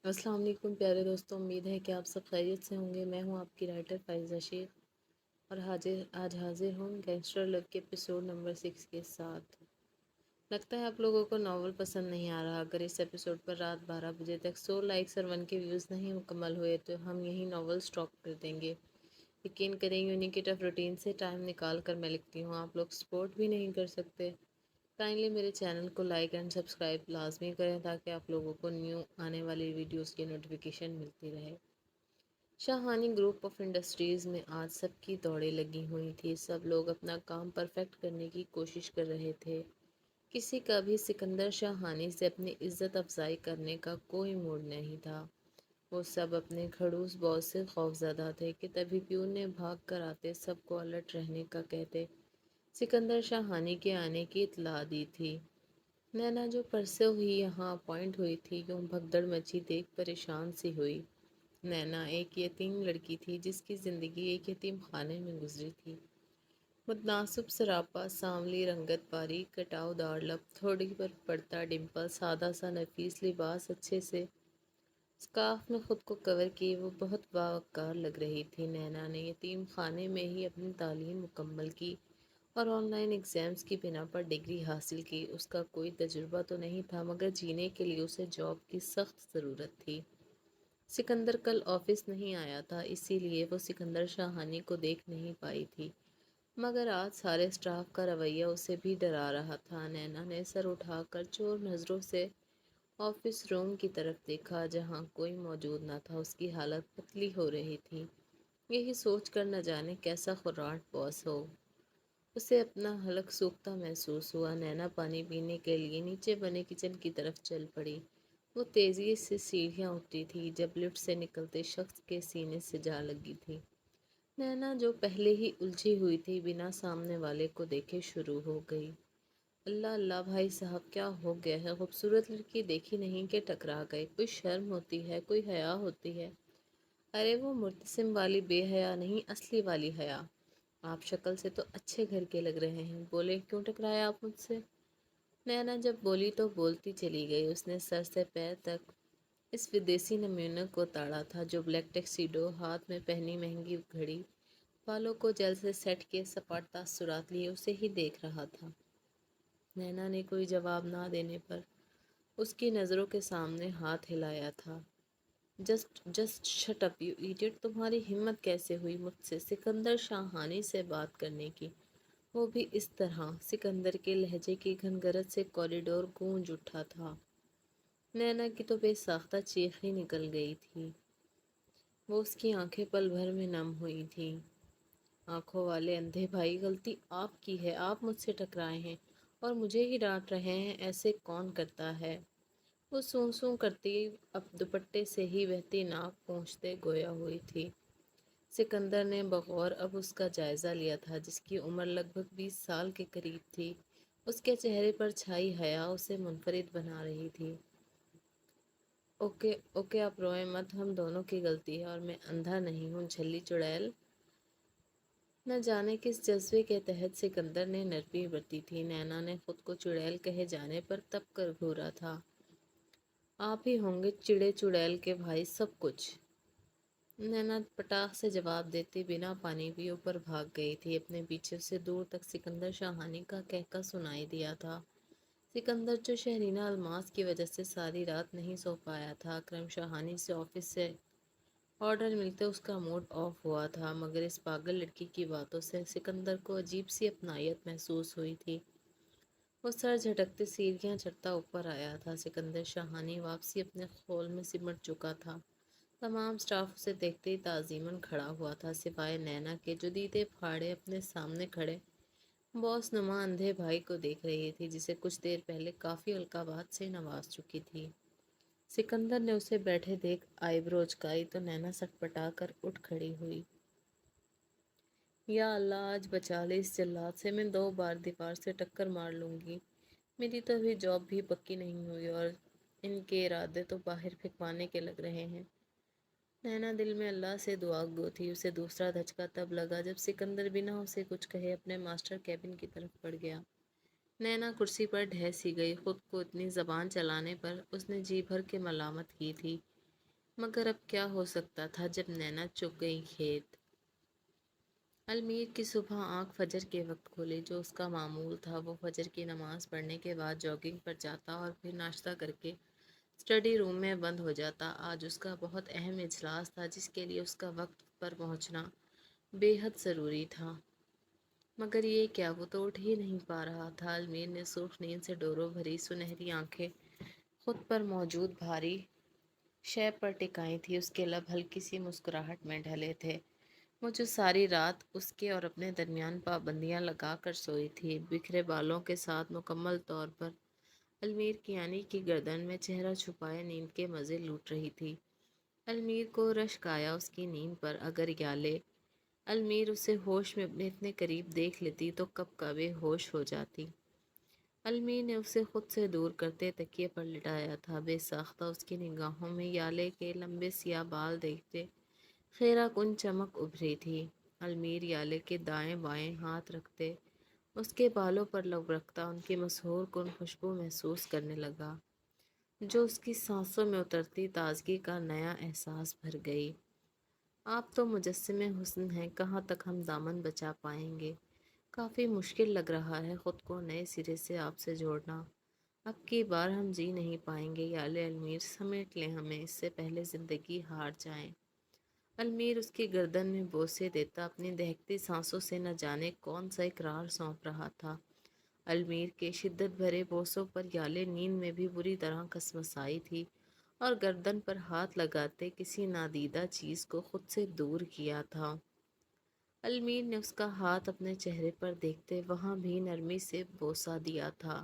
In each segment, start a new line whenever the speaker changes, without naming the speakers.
السلام علیکم پیارے دوستوں، امید ہے کہ آپ سب خیریت سے ہوں گے۔ میں ہوں آپ کی رائٹر فائزہ شیخ اور آج حاضر ہوں گینگسٹر لو کے ایپیسوڈ نمبر 6 کے ساتھ۔ لگتا ہے آپ لوگوں کو ناول پسند نہیں آ رہا۔ اگر اس ایپیسوڈ پر رات 12 بجے تک 100 لائکس اور 1 کے ویوز نہیں مکمل ہوئے تو ہم یہی ناول سٹاپ کر دیں گے۔ یقین کریں یونیک آف روٹین سے ٹائم نکال کر میں لکھتی ہوں، آپ لوگ سپورٹ بھی نہیں کر سکتے۔ کائنڈلی میرے چینل کو لائک اینڈ سبسکرائب لازمی کریں تاکہ آپ لوگوں کو نیو آنے والی ویڈیوز کی نوٹیفیکیشن ملتی رہے۔ شاہانی گروپ آف انڈسٹریز میں آج سب کی دوڑیں لگی ہوئی تھی۔ سب لوگ اپنا کام پرفیکٹ کرنے کی کوشش کر رہے تھے۔ کسی کا بھی سکندر شاہانی سے اپنی عزت افزائی کرنے کا کوئی موڈ نہیں تھا۔ وہ سب اپنے کھڑوس باس سے خوفزدہ تھے کہ تبھی پیون نے بھاگ کر آتے سب کو الرٹ رہنے کا کہتے سکندر شاہانی کے آنے کی اطلاع دی تھی۔ نینا جو پرسوں ہی یہاں اپوائنٹ ہوئی تھی یوں بھگدڑ مچی دیکھ پریشان سی ہوئی۔ نینا ایک یتیم لڑکی تھی جس کی زندگی ایک یتیم خانے میں گزری تھی۔ متناسب سراپا، سانولی رنگت، باریک کٹاؤ دار لب، تھوڑی پر پڑتا ڈمپل، سادہ سا نفیس لباس، اچھے سے اسکارف میں خود کو کور کیے وہ بہت باوقار لگ رہی تھی۔ نینا نے یتیم خانے میں ہی اپنی تعلیم مکمل کی اور آن لائن ایگزامز کی بنا پر ڈگری حاصل کی۔ اس کا کوئی تجربہ تو نہیں تھا مگر جینے کے لیے اسے جاب کی سخت ضرورت تھی۔ سکندر کل آفس نہیں آیا تھا اسی لیے وہ سکندر شاہانی کو دیکھ نہیں پائی تھی، مگر آج سارے اسٹاف کا رویہ اسے بھی ڈرا رہا تھا۔ نینا نے سر اٹھا کر چور نظروں سے آفس روم کی طرف دیکھا جہاں کوئی موجود نہ تھا۔ اس کی حالت پتلی ہو رہی تھی، یہی سوچ کر نہ جانے کیسا خراٹ باس ہو۔ اسے اپنا حلق سوکھتا محسوس ہوا۔ نینا پانی پینے کے لیے نیچے بنے کچن کی طرف چل پڑی۔ وہ تیزی سے سیڑھیاں اٹھتی تھی جب لفٹ سے نکلتے شخص کے سینے سے جا لگی تھی۔ نینا جو پہلے ہی الجھی ہوئی تھی بنا سامنے والے کو دیکھے شروع ہو گئی۔ اللہ اللہ بھائی صاحب کیا ہو گیا ہے؟ خوبصورت لڑکی دیکھی نہیں کہ ٹکرا گئے؟ کوئی شرم ہوتی ہے، کوئی حیا ہوتی ہے؟ ارے وہ مرتسم والی بے حیا نہیں، اصلی والی حیا۔ آپ شکل سے تو اچھے گھر کے لگ رہے ہیں، بولے کیوں ٹکرایا آپ مجھ سے؟ نینا جب بولی تو بولتی چلی گئی۔ اس نے سر سے پیر تک اس ودیسی نمونے کو تاڑا تھا جو بلیک ٹیکسیڈو، ہاتھ میں پہنی مہنگی گھڑی، بالوں کو جل سے سیٹ کے سپاٹ تاثرات لیے اسے ہی دیکھ رہا تھا۔ نینا نے کوئی جواب نہ دینے پر اس کی نظروں کے سامنے ہاتھ ہلایا تھا۔ Just shut up you idiot, تمہاری ہمت کیسے ہوئی مجھ سے سکندر شاہانی سے بات کرنے کی، وہ بھی اس طرح؟ سکندر کے لہجے کی گھنگرت سے کوریڈور گونج اٹھا تھا۔ نینا کی تو بے ساختہ چیخ ہی نکل گئی تھی۔ وہ اس کی آنکھیں پل بھر میں نم ہوئی تھیں۔ آنکھوں والے اندھے بھائی، غلطی آپ کی ہے، آپ مجھ سے ٹکرائے ہیں اور مجھے ہی ڈانٹ رہے ہیں، ایسے کون کرتا ہے؟ وہ سوں سوں کرتی اب دوپٹے سے ہی بہتی ناک پہنچتے گویا ہوئی تھی۔ سکندر نے بغور اب اس کا جائزہ لیا تھا جس کی عمر لگ بھگ 20 سال کے قریب تھی۔ اس کے چہرے پر چھائی حیا اسے منفرد بنا رہی تھی۔ اوکے اوکے آپ روئیں مت، ہم دونوں کی غلطی ہے اور میں اندھا نہیں ہوں جھلی چڑیل۔ نہ جانے کس جذبے کے تحت سکندر نے نرمی برتی تھی۔ نینا نے خود کو چڑیل کہے جانے پر تپ کر گھورا تھا۔ آپ ہی ہوں گے چڑے چڑیل کے بھائی سب کچھ، نینا پٹاخ سے جواب دیتی بنا پانی بھی اوپر بھاگ گئی تھی۔ اپنے پیچھے سے دور تک سکندر شاہانی کا کہکا سنائی دیا تھا۔ سکندر جو شہرینہ الماس کی وجہ سے ساری رات نہیں سو پایا تھا۔ اکرم شاہانی سے آفس سے آرڈر ملتے اس کا موڈ آف ہوا تھا، مگر اس پاگل لڑکی کی باتوں سے سکندر کو عجیب سی اپنائیت محسوس ہوئی تھی۔ وہ سر جھٹکتے سیڑھیاں چڑھتا اوپر آیا تھا۔ سکندر شاہانی واپسی اپنے خول میں سمٹ چکا تھا۔ تمام اسٹاف اسے دیکھتے ہی تعظیماً کھڑا ہوا تھا سوائے نینا کے جو دیدے پھاڑے اپنے سامنے کھڑے باس نما اندھے بھائی کو دیکھ رہی تھی جسے کچھ دیر پہلے کافی القابات سے نواز چکی تھی۔ سکندر نے اسے بیٹھے دیکھ آئی برو اچکائی تو نینا سٹپٹا کر اٹھ کھڑی ہوئی۔ یا اللہ آج بچا لے اس جلاد سے، میں 2 بار دیوار سے ٹکر مار لوں گی۔ میری تو ابھی جاب بھی پکی نہیں ہوئی اور ان کے ارادے تو باہر پھینکوانے کے لگ رہے ہیں۔ نینا دل میں اللہ سے دعا گو تھی۔ اسے دوسرا دھچکا تب لگا جب سکندر بنا اسے کچھ کہے اپنے ماسٹر کیبن کی طرف بڑھ گیا۔ نینا کرسی پر ڈھہ سی گئی۔ خود کو اتنی زبان چلانے پر اس نے جی بھر کے ملامت کی تھی۔ مگر اب کیا ہو سکتا تھا جب نینا چگ گئی کھیت۔ المیر کی صبح آنکھ فجر کے وقت کھولی۔ جو اس کا معمول تھا وہ فجر کی نماز پڑھنے کے بعد جاگنگ پر جاتا اور پھر ناشتہ کر کے اسٹڈی روم میں بند ہو جاتا۔ آج اس کا بہت اہم اجلاس تھا جس کے لیے اس کا وقت پر پہنچنا بے حد ضروری تھا، مگر یہ کیا، وہ تو اٹھ ہی نہیں پا رہا تھا۔ المیر نے سرخ نیند سے ڈوروں بھری سنہری آنکھیں خود پر موجود بھاری شے پر ٹکائی تھی۔ اس کے لب ہلکی سی مسکراہٹ میں ڈھلے تھے، وہ جو ساری رات اس کے اور اپنے درمیان پابندیاں لگا کر سوئی تھی۔ بکھرے بالوں کے ساتھ مکمل طور پر المیر کیانی کی گردن میں چہرہ چھپائے نیند کے مزے لوٹ رہی تھی۔ المیر کو رشک آیا اس کی نیند پر۔ اگر یالے المیر اسے ہوش میں اپنے اتنے قریب دیکھ لیتی تو کب کا بے ہوش ہو جاتی۔ المیر نے اسے خود سے دور کرتے تکیے پر لٹایا تھا۔ بے ساختہ اس کی نگاہوں میں یالے کے لمبے سیاہ بال دیکھتے خیرہ کن چمک ابھری تھی۔ المیر یالے کے دائیں بائیں ہاتھ رکھتے اس کے بالوں پر لب رکھتا ان کی مسحور کن خوشبو محسوس کرنے لگا جو اس کی سانسوں میں اترتی تازگی کا نیا احساس بھر گئی۔ آپ تو مجسم حسن ہیں، کہاں تک ہم دامن بچا پائیں گے؟ کافی مشکل لگ رہا ہے خود کو نئے سرے سے آپ سے جوڑنا۔ اب کی بار ہم جی نہیں پائیں گے یالے المیر، سمیٹ لیں ہمیں اس سے پہلے زندگی ہار جائیں۔ المیر اس کی گردن میں بوسے دیتا اپنی دہکتی سانسوں سے نہ جانے کون سا اقرار سونپ رہا تھا۔ المیر کے شدت بھرے بوسوں پر یالے نیند میں بھی بری طرح کسمسائی تھی اور گردن پر ہاتھ لگاتے کسی نادیدہ چیز کو خود سے دور کیا تھا۔ المیر نے اس کا ہاتھ اپنے چہرے پر دیکھتے وہاں بھی نرمی سے بوسہ دیا تھا۔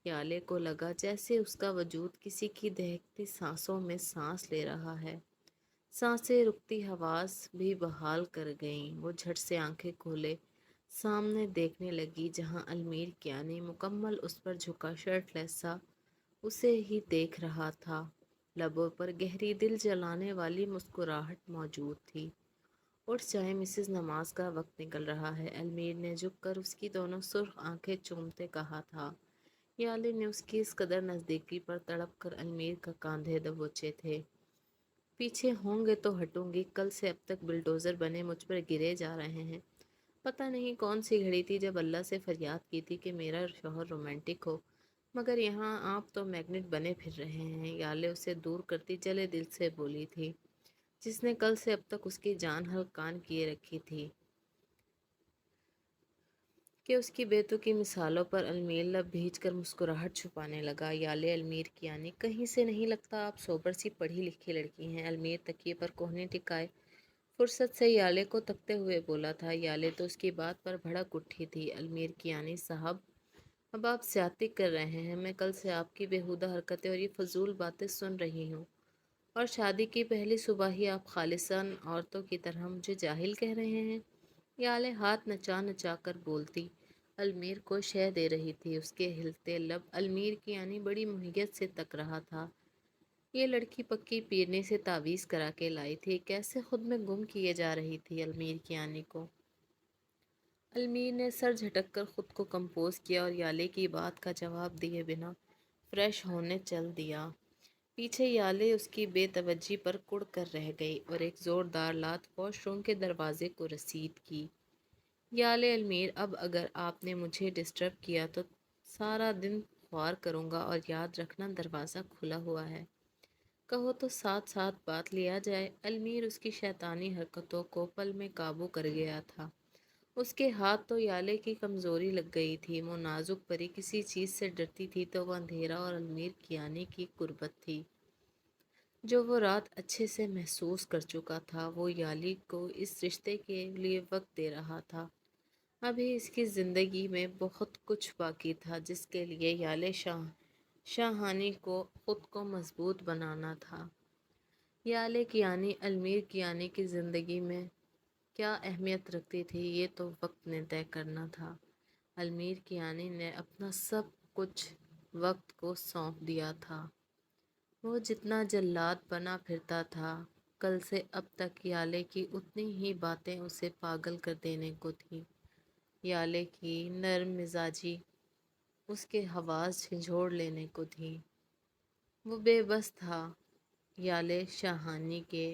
یالے کو لگا جیسے اس کا وجود کسی کی دہکتی سانسوں میں سانس لے رہا ہے۔ سانسیں رکتی حواس بھی بحال کر گئیں۔ وہ جھٹ سے آنکھیں کھولے سامنے دیکھنے لگی جہاں المیر کیانی مکمل اس پر جھکا شرٹ لیس سا اسے ہی دیکھ رہا تھا۔ لبوں پر گہری دل جلانے والی مسکراہٹ موجود تھی۔ اٹھ جائیں مسز، نماز کا وقت نکل رہا ہے، المیر نے جھک کر اس کی دونوں سرخ آنکھیں چومتے کہا تھا۔ یالے نے اس کی اس قدر نزدیکی پر تڑپ کر المیر کا کاندھے دبوچے تھے۔ پیچھے ہوں گے تو ہٹوں گی، کل سے اب تک بلڈوزر بنے مجھ پر گرے جا رہے ہیں۔ پتہ نہیں کون سی گھڑی تھی جب اللہ سے فریاد کی تھی کہ میرا شوہر رومانٹک ہو، مگر یہاں آپ تو میگنٹ بنے پھر رہے ہیں۔ یالے اسے دور کرتی جلے دل سے بولی تھی جس نے کل سے اب تک اس کی جان ہلکان کیے رکھی تھی کہ اس کی بے تکی مثالوں پر المیر لب بھیج کر مسکراہٹ چھپانے لگا۔ یالے المیر کیانی، کہیں سے نہیں لگتا آپ سوبر سی پڑھی لکھی لڑکی ہیں۔ المیر تکیے پر کوہنی ٹکائے فرصت سے یالے کو تکتے ہوئے بولا تھا۔ یالے تو اس کی بات پر بھڑک اٹھی تھی۔ المیر کیانی صاحب، اب آپ زیادتی کر رہے ہیں، میں کل سے آپ کی بیہودہ حرکتیں اور یہ فضول باتیں سن رہی ہوں، اور شادی کی پہلی صبح ہی آپ خالصاً عورتوں کی طرح مجھے جاہل کہہ رہے ہیں۔ یالے ہاتھ نچا نچا کر بولتی المیر کو شے دے رہی تھی۔ اس کے ہلتے لب المیر کیانی بڑی محنت سے تک رہا تھا۔ یہ لڑکی پکی پیرنے سے تعویذ کرا کے لائی تھی، کیسے خود میں گم کیے جا رہی تھی المیر کیانی کو۔ المیر نے سر جھٹک کر خود کو کمپوز کیا اور یالے کی بات کا جواب دیے بنا فریش ہونے چل دیا۔ پیچھے یالے اس کی بے توجہی پر کڑ کر رہ گئی اور ایک زوردار لات واش روم کے دروازے کو رسید کی۔ یالے المیر، اب اگر آپ نے مجھے ڈسٹرب کیا تو سارا دن خوار کروں گا، اور یاد رکھنا دروازہ کھلا ہوا ہے، کہو تو ساتھ ساتھ بات لیا جائے۔ المیر اس کی شیطانی حرکتوں کو پل میں قابو کر گیا تھا۔ اس کے ہاتھ تو یالے کی کمزوری لگ گئی تھی۔ وہ نازک پری کسی چیز سے ڈرتی تھی تو وہ اندھیرا اور المیر کیانی کی قربت تھی جو وہ رات اچھے سے محسوس کر چکا تھا۔ وہ یالی کو اس رشتے کے لیے وقت دے رہا تھا۔ ابھی اس کی زندگی میں بہت کچھ باقی تھا جس کے لیے یالے شاہانی کو خود کو مضبوط بنانا تھا۔ یالے کیانی المیر کیانی کی زندگی میں کیا اہمیت رکھتی تھی یہ تو وقت نے طے کرنا تھا۔ المیر کیانی نے اپنا سب کچھ وقت کو سونپ دیا تھا۔ وہ جتنا جلاد بنا پھرتا تھا، کل سے اب تک یالے کی اتنی ہی باتیں اسے پاگل کر دینے کو تھیں۔ یالے کی نرم مزاجی اس کے حواس جھنجھوڑ لینے کو تھی۔ وہ بے بس تھا یالے شاہانی کے